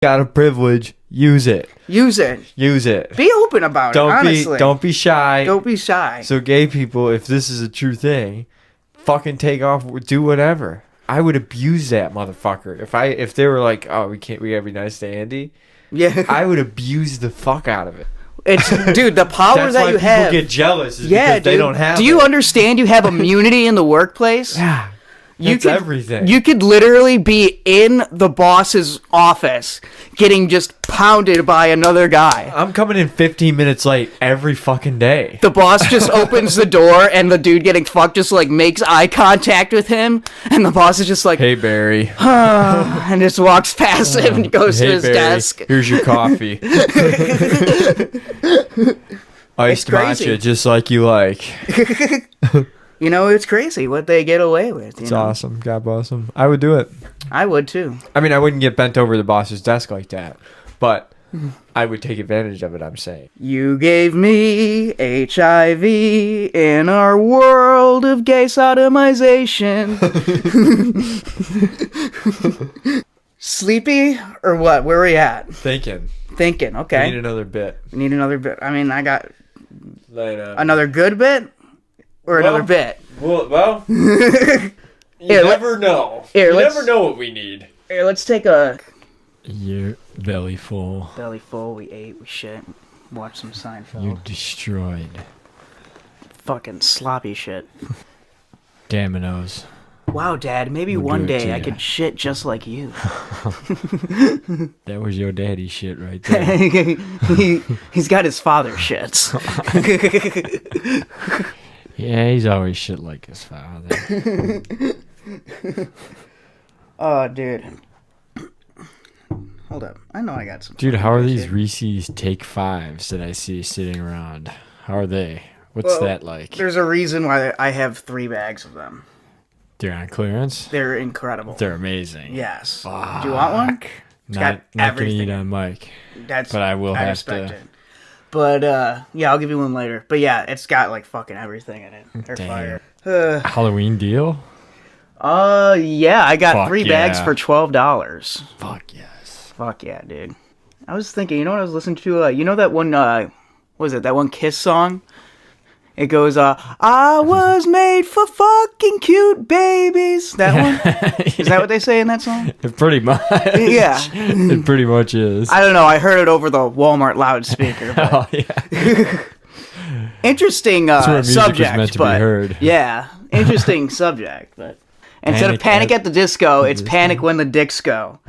got a privilege. Use it. Use it. Use it. Be open about it, honestly. Don't be shy. Don't be shy. So gay people, if this is a true thing, fucking take off, do whatever. I would abuse that motherfucker. If they were like, oh, we gotta be nice to Andy. Yeah. I would abuse the fuck out of it. It's dude, the power that you have. People get jealous because dude, they don't have Do you understand you have immunity in the workplace? Yeah. That's everything. You could literally be in the boss's office getting just pounded by another guy. I'm coming in 15 minutes late every fucking day. The boss just opens the door and the dude getting fucked just like makes eye contact with him, and the boss is just like, hey Barry, and just walks past him and goes to his Barry, desk. Here's your coffee. Iced matcha, just like you like. You know, it's crazy what they get away with. It's awesome. God bless them. I would do it. I would too. I mean, I wouldn't get bent over the boss's desk like that, but I would take advantage of it, I'm saying. You gave me HIV in our world of gay sodomization. Sleepy or what? Where are we at? Thinking, okay. We need another bit. I mean, I got Later. Another good bit? Or another bit? Well, you never know. You never know what we need. Here, let's take a... Your belly full. Belly full, we ate, we shit. Watched some Seinfeld. You destroyed. Fucking sloppy shit. Dominoes. Wow, Dad, maybe one day I could shit just like you. That was your daddy shit right there. He's got his father shits. Yeah, he's always shit like his father. Oh, dude. Hold up. I know I got some. Dude, how are these Reese's Take 5s that I see sitting around? How are they? What's that like? There's a reason why I have 3 bags of them. They're on clearance? They're incredible. They're amazing. Yes. Fuck. Do you want one? Not gonna eat on Mike. But I will have to. It. But yeah, I'll give you one later. But yeah, it's got like fucking everything in it. They're fire. Halloween deal? Yeah, I got 3 bags for $12. Fuck yes. Fuck yeah, dude. I was thinking, you know what I was listening to? You know that one, what was it? That one Kiss song? It goes, I was made for fucking cute babies. That one? Is that what they say in that song? Pretty much. Yeah. It pretty much is. I don't know. I heard it over the Walmart loudspeaker. Oh, yeah. Interesting subject. Meant to be heard. Yeah. Interesting subject. But instead of Panic at the Disco, it's Panic When the Dicks Go.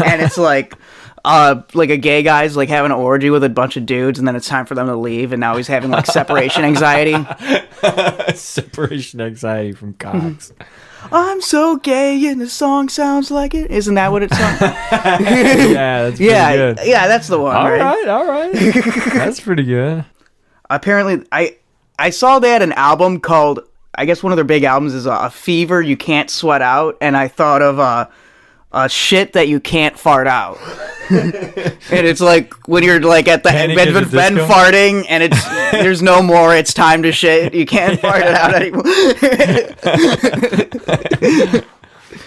And it's like a gay guy's like having an orgy with a bunch of dudes, and then it's time for them to leave, and now he's having like separation anxiety. Separation anxiety from cocks. I'm so gay, and the song sounds like it. Isn't that what it's on? Yeah, that's pretty good. Yeah, that's the one. All right. That's pretty good. Apparently, I saw they had an album called, I guess one of their big albums is a Fever You Can't Sweat Out, and I thought of shit that you can't fart out. And it's like when you're like at the end, been farting, and it's there's no more. It's time to shit. You can't fart it out anymore.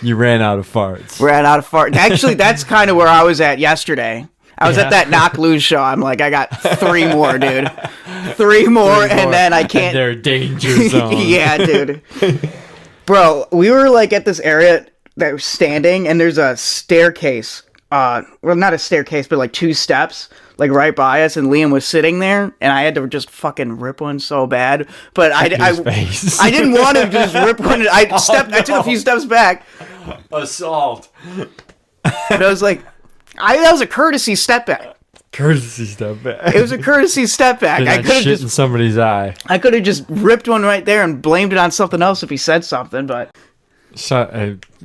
You ran out of farts. Ran out of farts. Actually, that's kind of where I was at yesterday. I was at that Knock Loose show. I'm like, I got 3 more, dude. 3 more, and then I can't. And they're danger zone. Yeah, dude. Bro, we were like at this area that was standing, and there's a staircase. Well, not a staircase, but like 2 steps, like right by us, and Liam was sitting there, and I had to just fucking rip one so bad, but I didn't want to just rip one. I took a few steps back. Assault. But I was like, that was a courtesy step back. Courtesy step back. It was a courtesy step back. I could have shit in somebody's eye. I could have just ripped one right there and blamed it on something else if he said something, but. Shut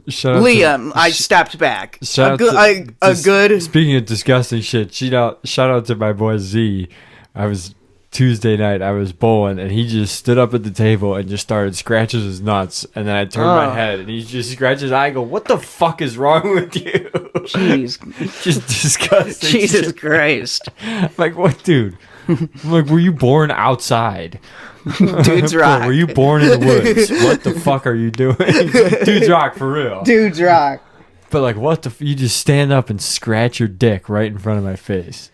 Liam, I stepped back. Speaking of disgusting shit, shout out to my boy Z. Tuesday night, I was bowling, and he just stood up at the table and just started scratching his nuts, and then I turned my head, and he just scratched his eye. I go, what the fuck is wrong with you? Jeez. Just disgusting Jesus shit. Christ. I'm like, what, dude? I'm like, were you born outside? Dudes rock. Were you born in the woods? What the fuck are you doing? Dudes rock, for real. Dudes rock. But like, what the? You just stand up and scratch your dick right in front of my face.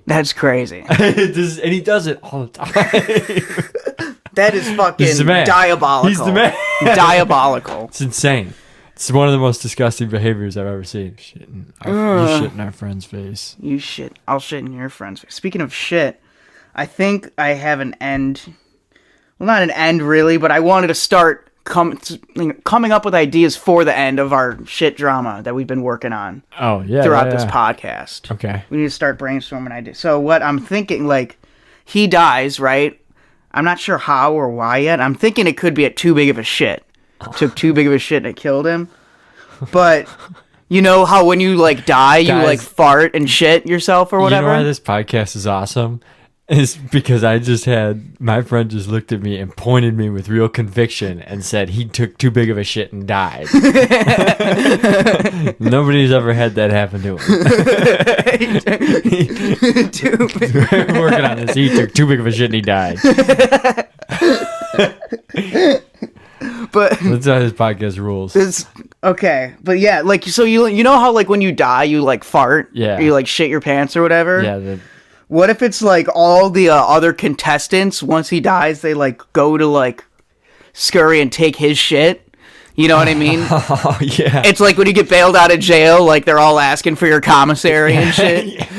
That's crazy. And he does it all the time. That is fucking He's the man. diabolical. He's the man. Diabolical. It's insane. It's one of the most disgusting behaviors I've ever seen. You shit in our friend's face. You shit. I'll shit in your friend's face. Speaking of shit, I think I have an end. Well, not an end really, but I wanted to start coming up with ideas for the end of our shit drama that we've been working on Oh yeah. throughout this podcast. Okay. We need to start brainstorming ideas. So what I'm thinking, like, he dies, right? I'm not sure how or why yet. I'm thinking it could be at too big of a shit. Took too big of a shit and it killed him. But you know how when you like die, you Guys, like fart and shit yourself or whatever? You know why this podcast is awesome? It's because I just had my friend just looked at me and pointed me with real conviction and said he took too big of a shit and died. Nobody's ever had that happen to him. We're working on this. He took too big of a shit and he died. But That's how this podcast rules. okay, but yeah, like, so you know how like when you die you like fart, Yeah. or you like shit your pants or whatever. Yeah. What if it's like all the other contestants, once he dies, they like go to like scurry and take his shit? You know what I mean? Oh yeah. It's like when you get bailed out of jail, like they're all asking for your commissary and shit.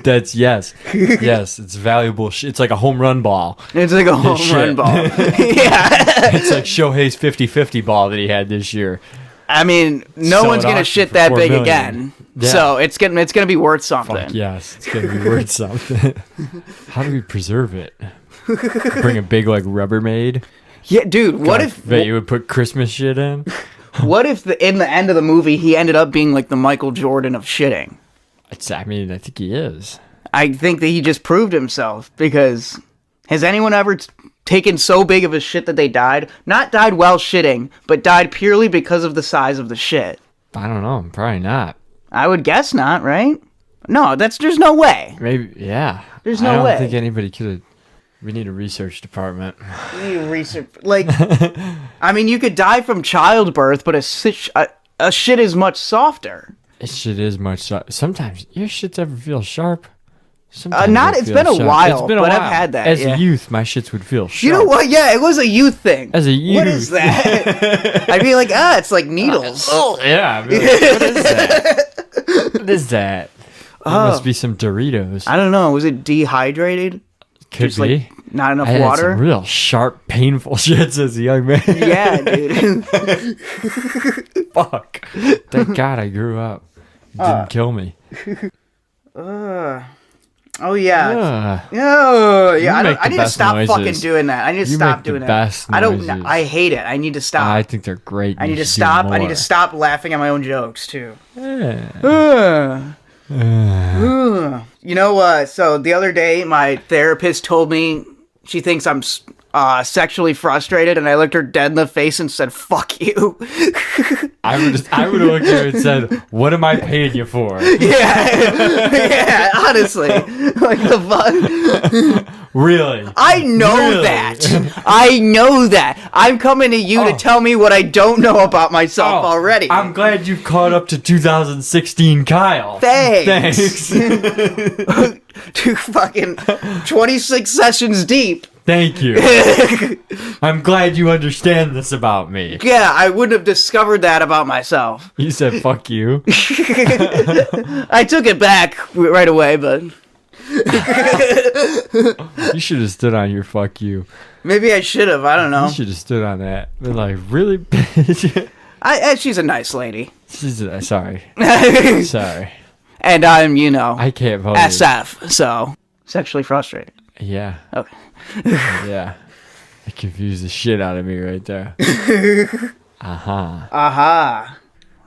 That's yes. It's valuable shit. It's like a home run ball. It's like a home shit. run ball. Yeah. It's like Shohei's 50-50 ball that he had this year. I mean, no Sell one's it gonna auction shit for that $4 big million. again. Yeah. So it's gonna be worth something. Fuck yes, it's gonna be worth something. How do we preserve it? Bring a big like Rubbermaid. Yeah, dude. What if that you would put Christmas shit in? what if in the end of the movie he ended up being like the Michael Jordan of shitting? I think he is. I think that he just proved himself, because has anyone ever taken so big of a shit that they died? Not died while shitting, but died purely because of the size of the shit. I don't know. Probably not. I would guess not, right? No, there's no way. Maybe yeah. There's no I don't way. think anybody could have. We need a research department. You need to research. Like, I mean, you could die from childbirth, but a shit is much softer. This shit is much. Sometimes your shits ever feel sharp. Not. they It's feel been a sharp. while, It's been a but while. I've had that. As yeah. a youth, my shits would feel sharp. You know what? Yeah, it was a youth thing. As a youth. What is that? I'd be like, it's like needles. Oh yeah. I'd be like, what is that? What is that? It must be some Doritos. I don't know. Was it dehydrated? Could Just be. like not enough I had water. some real sharp, painful shits as a young man. Yeah, dude. Fuck. Thank God I grew up. It didn't kill me. Oh yeah. Yeah. Yeah. I make the need to best stop noises. fucking doing that. I need to You stop make the doing that. best I don't. noises. I hate it. I need to stop. I think they're great. I need You to should do stop. I need more. to stop laughing at my own jokes too. Yeah. You know, so the other day, my therapist told me she thinks I'm sexually frustrated, and I looked her dead in the face and said, "Fuck you." I would have looked at her and said, "What am I paying you for?" yeah, honestly, like the fuck. Really? I know Really? that. I know that. I'm coming to you to tell me what I don't know about myself already. I'm glad you caught up to 2016 Kyle. Thanks. Thanks. Two fucking 26 sessions deep. Thank you. I'm glad you understand this about me. Yeah, I wouldn't have discovered that about myself. You said fuck you. I took it back right away, but You should have stood on your fuck you. maybe I should have. I don't know. You should have stood on that. Been like, really, bitch? She's a nice lady. Sorry. Sorry. And I'm, I can't vote. SF, so sexually frustrated. Yeah. Okay. Yeah. It confused the shit out of me right there. Aha.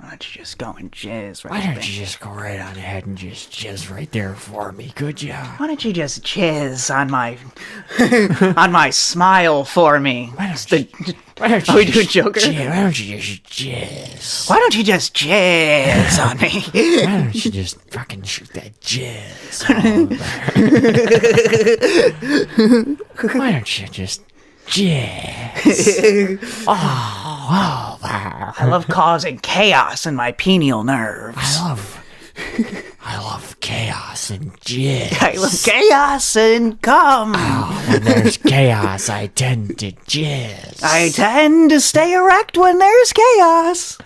Why don't you just go and jizz right Why there? don't you just go right on ahead and just jizz right there for me, could ya? Why don't you just jizz on my on my smile for me? Why don't you Are we doing Joker? Why don't you just jizz? Why don't you just jizz on me? Why don't you just fucking shoot that jizz all over? Why don't you just jizz? Oh, I love causing chaos in my pineal nerves. I love chaos and jizz. I love chaos and cum. When there's chaos, I tend to jizz. I tend to stay erect when there's chaos.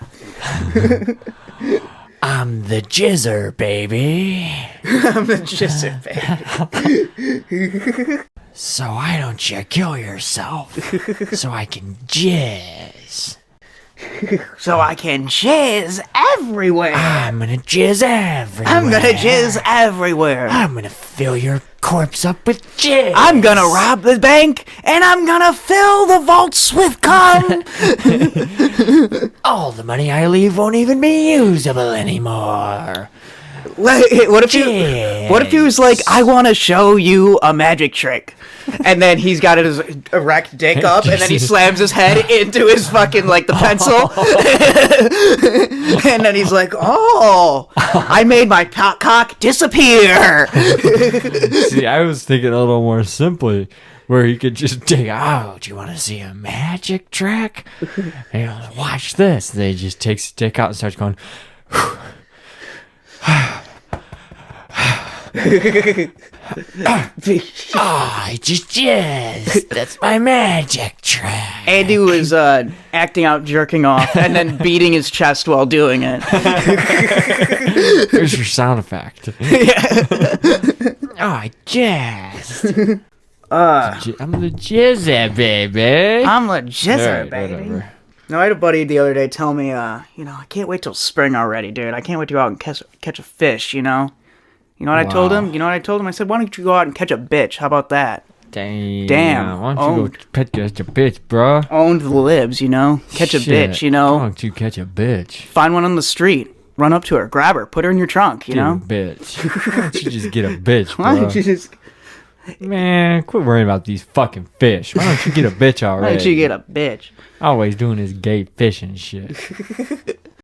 I'm the jizzer, baby. I'm the jizzer, baby. So why don't you kill yourself so I can jizz? So I can jizz everywhere. I'm gonna jizz everywhere. I'm gonna jizz everywhere. I'm gonna fill your corpse up with jizz. I'm gonna rob the bank and I'm gonna fill the vaults with cum. All the money I leave won't even be usable anymore. What if he was like, I want to show you a magic trick, and then he's got his erect dick up, and then he slams his head into his fucking like the pencil, and then he's like, oh, I made my cock disappear. See, I was thinking a little more simply, where he could just dig out. Do you want to see a magic trick? And watch this. Then he just takes his dick out and starts going. I just jizzed. That's my magic trick. Andy was acting out jerking off and then beating his chest while doing it. Here's your sound effect. I jizzed. I'm the jizzer, baby. I'm the jizzer, Alright, baby. whatever. No, I had a buddy the other day tell me, I can't wait till spring already, dude. I can't wait to go out and catch a fish, You know what I told him? You know what I told him? I said, why don't you go out and catch a bitch? How about that? Damn. Why don't you go catch a bitch, bro? Owned the libs, Catch a Shit. bitch, Why don't you catch a bitch? Find one on the street. Run up to her, grab her, put her in your trunk, Get a bitch. Why don't you just get a bitch, bro? Why don't you just... Man, quit worrying about these fucking fish. Why don't you get a bitch already? Why don't you get a bitch? Always doing this gay fishing shit.